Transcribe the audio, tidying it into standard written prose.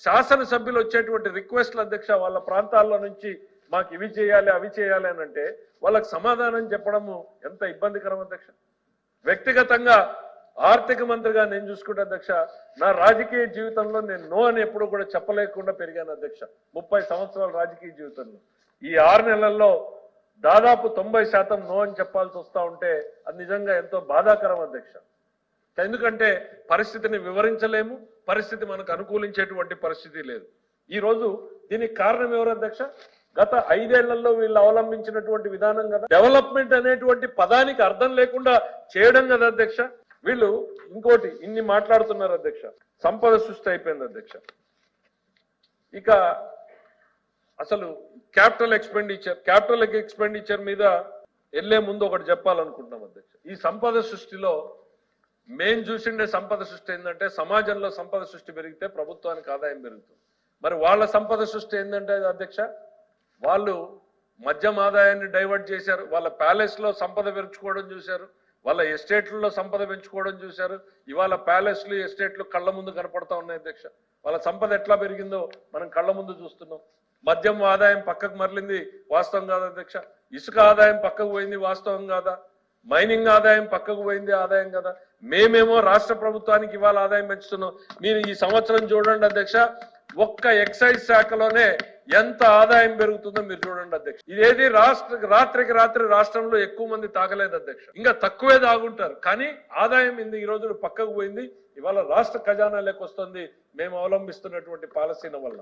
శాసనసభ్యులు వచ్చేటువంటి రిక్వెస్ట్ల అధ్యక్ష వాళ్ళ ప్రాంతాల్లో నుంచి మాకు ఇవి చేయాలి అవి చేయాలి అని అంటే వాళ్ళకి సమాధానం చెప్పడము ఎంత ఇబ్బందికరం అధ్యక్ష. వ్యక్తిగతంగా ఆర్థిక మంత్రిగా నేను చూసుకుంటే అధ్యక్ష నా రాజకీయ జీవితంలో నేను నో అని ఎప్పుడు కూడా చెప్పలేకుండా పెరిగాను అధ్యక్ష. 30 సంవత్సరాల రాజకీయ జీవితంలో ఈ 6 నెలల్లో దాదాపు 90% నో అని చెప్పాల్సి వస్తా ఉంటే అది నిజంగా ఎంతో బాధాకరం అధ్యక్ష. ఎందుకంటే పరిస్థితిని వివరించలేము, పరిస్థితి మనకు అనుకూలించేటువంటి పరిస్థితి లేదు. ఈ రోజు దీనికి కారణం ఎవరు అధ్యక్ష? గత 5 ఏళ్లలో వీళ్ళు అవలంబించినటువంటి విధానం కదా. డెవలప్మెంట్ అనేటువంటి పదానికి అర్థం లేకుండా చేయడం కదా అధ్యక్ష. వీళ్ళు ఇంకోటి ఇన్ని మాట్లాడుతున్నారు అధ్యక్ష. సంపద సృష్టి అయిపోయింది అధ్యక్ష. ఇక అసలు క్యాపిటల్ ఎక్స్పెండిచర్ మీద వెళ్లే ముందు ఒకటి చెప్పాలనుకుంటున్నాం అధ్యక్ష. ఈ సంపద సృష్టిలో మేం చూసిండే సంపద సృష్టి ఏంటంటే సమాజంలో సంపద సృష్టి పెరిగితే ప్రభుత్వానికి ఆదాయం పెరుగుతుంది. మరి వాళ్ళ సంపద సృష్టి ఏంటంటే అధ్యక్ష వాళ్ళు మద్యం ఆదాయాన్ని డైవర్ట్ చేశారు. వాళ్ళ ప్యాలెస్ లో సంపద పెంచుకోవడం చూశారు, వాళ్ళ ఎస్టేట్లలో సంపద పెంచుకోవడం చూశారు. ఇవాళ ప్యాలెస్లు ఎస్టేట్లు కళ్ళ ముందు కనపడతా ఉన్నాయి అధ్యక్ష. వాళ్ళ సంపద ఎట్లా పెరిగిందో మనం కళ్ళ ముందు చూస్తున్నాం. మద్యం ఆదాయం పక్కకు మరలింది, వాస్తవం కాదా అధ్యక్ష? ఇసుక ఆదాయం పక్కకు పోయింది, వాస్తవం కాదా? మైనింగ్ ఆదాయం పక్కకు పోయింది, ఆదాయం కదా. మేమేమో రాష్ట్ర ప్రభుత్వానికి ఇవాళ ఆదాయం పెంచుతున్నాం. మీరు ఈ సంవత్సరం చూడండి అధ్యక్ష, ఒక్క ఎక్సైజ్ శాఖలోనే ఎంత ఆదాయం పెరుగుతుందో మీరు చూడండి అధ్యక్ష. ఇదేది రాత్రికి రాత్రి రాష్ట్రంలో ఎక్కువ మంది తాగలేదు అధ్యక్ష, ఇంకా తక్కువే తాగుంటారు. కానీ ఆదాయం ఈ రోజులు పక్కకు పోయింది. ఇవాళ రాష్ట్ర ఖజానా లెక్కొస్తుంది మేము అవలంబిస్తున్నటువంటి పాలసీల వల్ల.